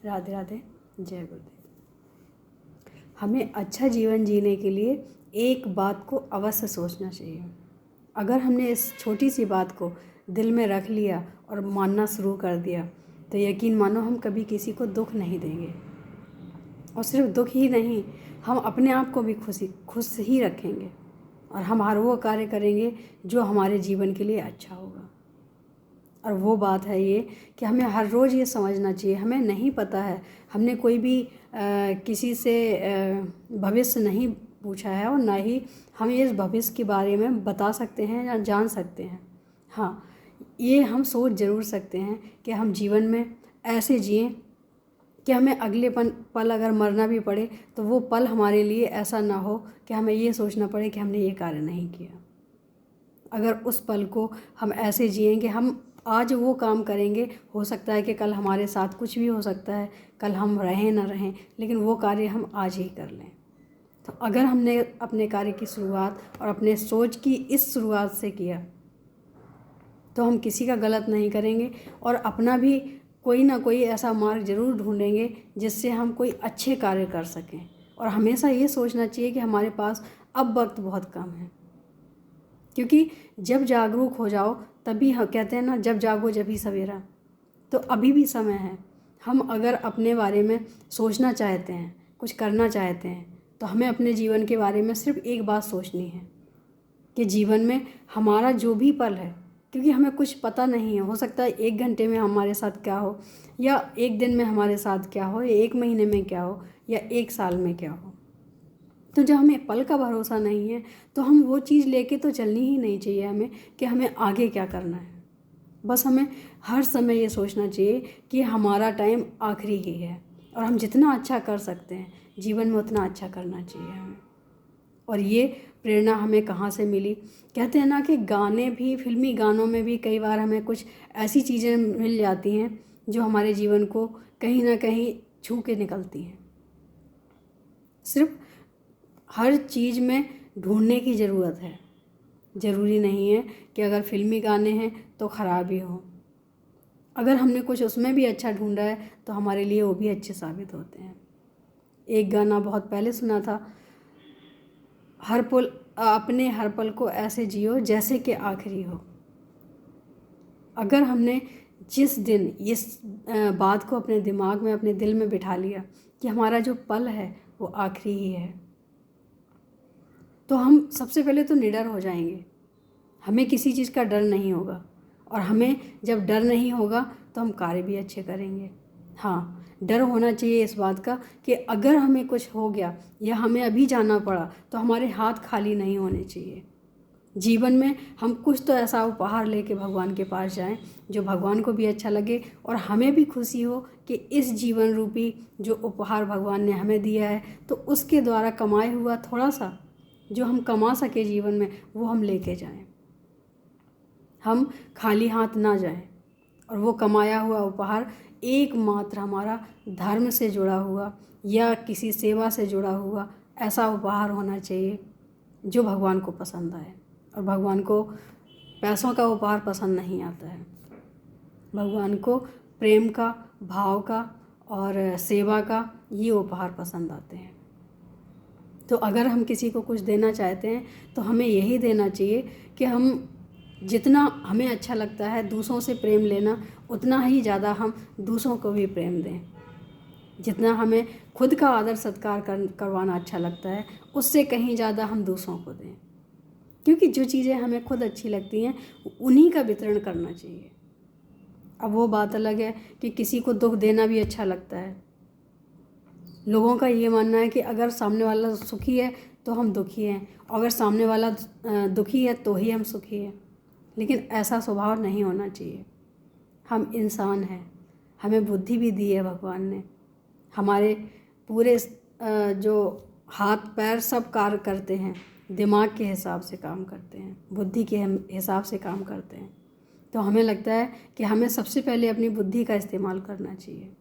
राधे राधे, जय गुरुदेव। हमें अच्छा जीवन जीने के लिए एक बात को अवश्य सोचना चाहिए। अगर हमने इस छोटी सी बात को दिल में रख लिया और मानना शुरू कर दिया तो यकीन मानो हम कभी किसी को दुख नहीं देंगे। और सिर्फ दुख ही नहीं, हम अपने आप को भी खुश ही रखेंगे और हम हर वो कार्य करेंगे जो हमारे जीवन के लिए अच्छा होगा। और वो बात है ये कि हमें हर रोज़ ये समझना चाहिए, हमें नहीं पता है, हमने कोई भी किसी से भविष्य नहीं पूछा है और ना ही हम इस भविष्य के बारे में बता सकते हैं या जान सकते हैं। हाँ, ये हम सोच ज़रूर सकते हैं कि हम जीवन में ऐसे जिएं कि हमें अगले पल अगर मरना भी पड़े तो वो पल हमारे लिए ऐसा ना हो कि हमें ये सोचना पड़े कि हमने ये कार्य नहीं किया। अगर उस पल को हम ऐसे जिएंगे, हम आज वो काम करेंगे, हो सकता है कि कल हमारे साथ कुछ भी हो सकता है, कल हम रहें ना रहें, लेकिन वो कार्य हम आज ही कर लें। तो अगर हमने अपने कार्य की शुरुआत और अपने सोच की इस शुरुआत से किया तो हम किसी का गलत नहीं करेंगे और अपना भी कोई ना कोई ऐसा मार्ग ज़रूर ढूंढेंगे जिससे हम कोई अच्छे कार्य कर सकें। और हमेशा ये सोचना चाहिए कि हमारे पास अब वक्त बहुत कम है, क्योंकि जब जागरूक हो जाओ तभी हम कहते हैं ना, जब जागो जब ही सवेरा। तो अभी भी समय है। हम अगर अपने बारे में सोचना चाहते हैं, कुछ करना चाहते हैं, तो हमें अपने जीवन के बारे में सिर्फ एक बात सोचनी है कि जीवन में हमारा जो भी पल है, क्योंकि हमें कुछ पता नहीं है, हो सकता है 1 घंटे में हमारे साथ क्या हो, या 1 दिन में हमारे साथ क्या हो, या 1 महीने में क्या हो, या 1 साल में क्या हो। तो जब हमें पल का भरोसा नहीं है तो हम वो चीज़ लेके तो चलनी ही नहीं चाहिए हमें कि हमें आगे क्या करना है। बस हमें हर समय ये सोचना चाहिए कि हमारा टाइम आखिरी ही है और हम जितना अच्छा कर सकते हैं जीवन में उतना अच्छा करना चाहिए हमें। और ये प्रेरणा हमें कहाँ से मिली? कहते हैं ना कि गाने भी, फिल्मी गानों में भी कई बार हमें कुछ ऐसी चीज़ें मिल जाती हैं जो हमारे जीवन को कहीं ना कहीं छू के निकलती हैं। सिर्फ हर चीज़ में ढूंढने की ज़रूरत है। ज़रूरी नहीं है कि अगर फिल्मी गाने हैं तो ख़राब ही हो। अगर हमने कुछ उसमें भी अच्छा ढूंढा है तो हमारे लिए वो भी अच्छे साबित होते हैं। एक गाना बहुत पहले सुना था, अपने हर पल को ऐसे जियो जैसे कि आखिरी हो। अगर हमने जिस दिन इस बात को अपने दिमाग में, अपने दिल में बिठा लिया कि हमारा जो पल है वो आखिरी ही है, तो हम सबसे पहले तो निडर हो जाएंगे। हमें किसी चीज़ का डर नहीं होगा और हमें जब डर नहीं होगा तो हम कार्य भी अच्छे करेंगे। हाँ, डर होना चाहिए इस बात का कि अगर हमें कुछ हो गया या हमें अभी जाना पड़ा तो हमारे हाथ खाली नहीं होने चाहिए। जीवन में हम कुछ तो ऐसा उपहार लेके भगवान के पास जाएं जो भगवान को भी अच्छा लगे और हमें भी खुशी हो कि इस जीवन रूपी जो उपहार भगवान ने हमें दिया है तो उसके द्वारा कमाए हुआ थोड़ा सा जो हम कमा सके जीवन में वो हम लेके जाएं। हम खाली हाथ ना जाएं और वो कमाया हुआ उपहार एकमात्र हमारा धर्म से जुड़ा हुआ या किसी सेवा से जुड़ा हुआ ऐसा उपहार होना चाहिए जो भगवान को पसंद आए। और भगवान को पैसों का उपहार पसंद नहीं आता है। भगवान को प्रेम का, भाव का और सेवा का ये उपहार पसंद आते हैं। तो अगर हम किसी को कुछ देना चाहते हैं तो हमें यही देना चाहिए कि हम जितना हमें अच्छा लगता है दूसरों से प्रेम लेना, उतना ही ज़्यादा हम दूसरों को भी प्रेम दें। जितना हमें खुद का आदर सत्कार करवाना अच्छा लगता है उससे कहीं ज़्यादा हम दूसरों को दें, क्योंकि जो चीज़ें हमें खुद अच्छी लगती हैं उन्हीं का वितरण करना चाहिए। अब वो बात अलग है कि किसी को दुख देना भी अच्छा लगता है। लोगों का ये मानना है कि अगर सामने वाला सुखी है तो हम दुखी हैं, अगर सामने वाला दुखी है तो ही हम सुखी हैं। लेकिन ऐसा स्वभाव नहीं होना चाहिए। हम इंसान हैं, हमें बुद्धि भी दी है भगवान ने। हमारे पूरे जो हाथ पैर सब कार्य करते हैं दिमाग के हिसाब से काम करते हैं, बुद्धि के हिसाब से काम करते हैं। तो हमें लगता है कि हमें सबसे पहले अपनी बुद्धि का इस्तेमाल करना चाहिए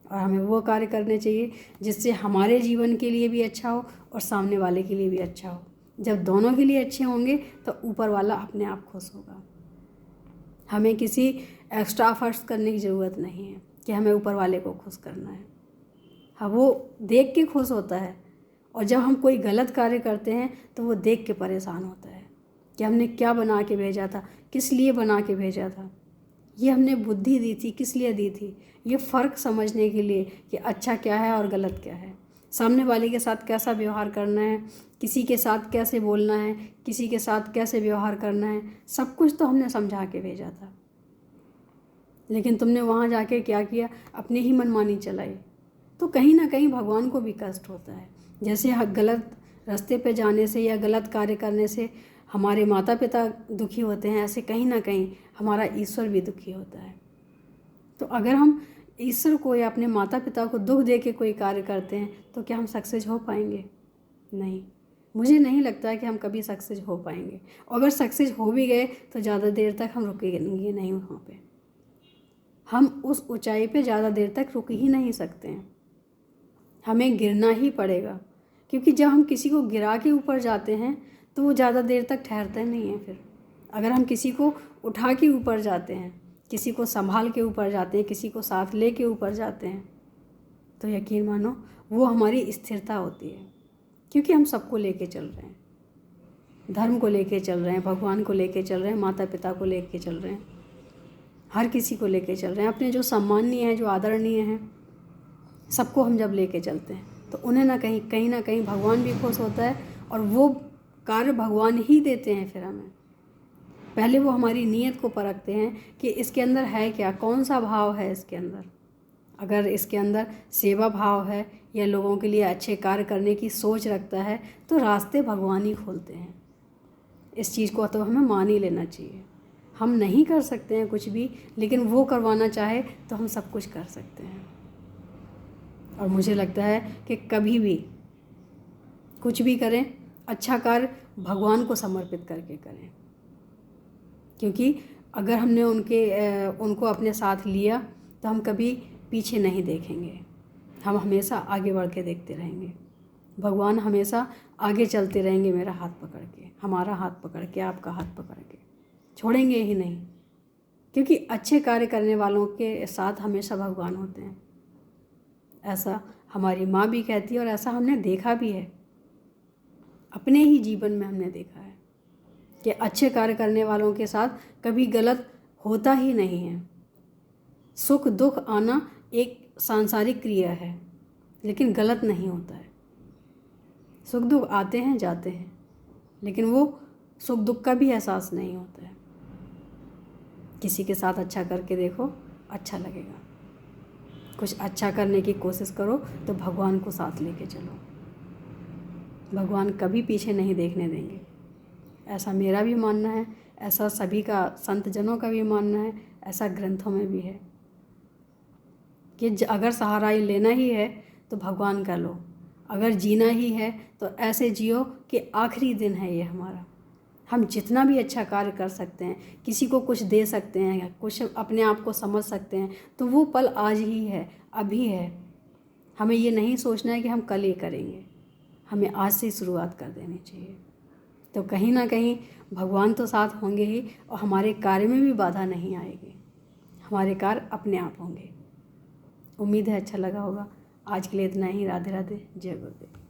और हमें वो कार्य करने चाहिए जिससे हमारे जीवन के लिए भी अच्छा हो और सामने वाले के लिए भी अच्छा हो। जब दोनों के लिए अच्छे होंगे तो ऊपर वाला अपने आप खुश होगा। हमें किसी एक्स्ट्रा एफर्ट्स करने की ज़रूरत नहीं है। कि हमें ऊपर वाले को खुश करना है। हाँ, वो देख के खुश होता है, और जब हम कोई गलत कार्य करते हैं तो वो देख के परेशान होता है कि हमने क्या बना के भेजा था, किस लिए बना के भेजा था, ये हमने बुद्धि दी थी, किस लिए दी थी। ये फ़र्क समझने के लिए कि अच्छा क्या है और गलत क्या है, सामने वाले के साथ कैसा व्यवहार करना है, किसी के साथ कैसे बोलना है, किसी के साथ कैसे व्यवहार करना है, सब कुछ तो हमने समझा के भेजा था। लेकिन तुमने वहाँ जाके क्या किया, अपनी ही मनमानी चलाई। तो कहीं ना कहीं भगवान को भी कष्ट होता है। जैसे गलत रास्ते पे जाने से या गलत कार्य करने से हमारे माता पिता दुखी होते हैं, ऐसे कहीं ना कहीं हमारा ईश्वर भी दुखी होता है। तो अगर हम ईश्वर को या अपने माता पिता को दुख दे के कोई कार्य करते हैं तो क्या हम सक्सेस हो पाएंगे? नहीं, मुझे नहीं लगता है कि हम कभी सक्सेस हो पाएंगे। और अगर सक्सेस हो भी गए तो ज़्यादा देर तक हम रुकेंगे नहीं वहाँ पे। हम उस ऊंचाई पे ज़्यादा देर तक रुक ही नहीं सकते हैं, हमें गिरना ही पड़ेगा। क्योंकि जब हम किसी को गिरा के ऊपर जाते हैं तो वो ज़्यादा देर तक ठहरते नहीं हैं। फिर अगर हम किसी को उठा के ऊपर जाते हैं, किसी को संभाल के ऊपर जाते हैं, किसी को साथ ले के ऊपर जाते हैं, तो यकीन मानो वो हमारी स्थिरता होती है। क्योंकि हम सबको लेके चल रहे हैं, धर्म को लेके चल रहे हैं, भगवान को लेके चल रहे हैं, माता पिता को लेके चल रहे हैं, हर किसी को लेके चल रहे हैं। अपने जो सम्माननीय हैं, जो आदरणीय हैं, सबको हम जब लेके चलते हैं तो उन्हें कहीं ना कहीं भगवान भी खुश होता है, और वो कार्य भगवान ही देते हैं। फिर हमें पहले वो हमारी नीयत को परखते हैं कि इसके अंदर है क्या, कौन सा भाव है इसके अंदर। अगर इसके अंदर सेवा भाव है या लोगों के लिए अच्छे कार्य करने की सोच रखता है तो रास्ते भगवान ही खोलते हैं। इस चीज़ को तो हमें मान ही लेना चाहिए। हम नहीं कर सकते हैं कुछ भी, लेकिन वो करवाना चाहे तो हम सब कुछ कर सकते हैं। और मुझे लगता है कि कभी भी कुछ भी करें, अच्छा कार्य भगवान को समर्पित करके करें। क्योंकि अगर हमने उनको अपने साथ लिया तो हम कभी पीछे नहीं देखेंगे, हम हमेशा आगे बढ़ के देखते रहेंगे। भगवान हमेशा आगे चलते रहेंगे, मेरा हाथ पकड़ के, हमारा हाथ पकड़ के, आपका हाथ पकड़ के, छोड़ेंगे ही नहीं। क्योंकि अच्छे कार्य करने वालों के साथ हमेशा भगवान होते हैं। ऐसा हमारी माँ भी कहती है और ऐसा हमने देखा भी है, अपने ही जीवन में हमने देखा है कि अच्छे कार्य करने वालों के साथ कभी गलत होता ही नहीं है। सुख दुख आना एक सांसारिक क्रिया है, लेकिन गलत नहीं होता है। सुख दुख आते हैं जाते हैं, लेकिन वो सुख दुख का भी एहसास नहीं होता है। किसी के साथ अच्छा करके देखो, अच्छा लगेगा। कुछ अच्छा करने की कोशिश करो तो भगवान को साथ लेके चलो, भगवान कभी पीछे नहीं देखने देंगे। ऐसा मेरा भी मानना है, ऐसा सभी का, संत जनों का भी मानना है, ऐसा ग्रंथों में भी है कि अगर सहारा लेना ही है तो भगवान का लो, अगर जीना ही है तो ऐसे जियो कि आखिरी दिन है ये हमारा। हम जितना भी अच्छा कार्य कर सकते हैं, किसी को कुछ दे सकते हैं, कुछ अपने आप को समझ सकते हैं, तो वो पल आज ही है, अभी है। हमें ये नहीं सोचना है कि हम कल ये करेंगे, हमें आज से शुरुआत कर देनी चाहिए। तो कहीं ना कहीं भगवान तो साथ होंगे ही, और हमारे कार्य में भी बाधा नहीं आएगी, हमारे कार्य अपने आप होंगे। उम्मीद है अच्छा लगा होगा। आज के लिए इतना ही। राधे राधे, जय गुरुदेव।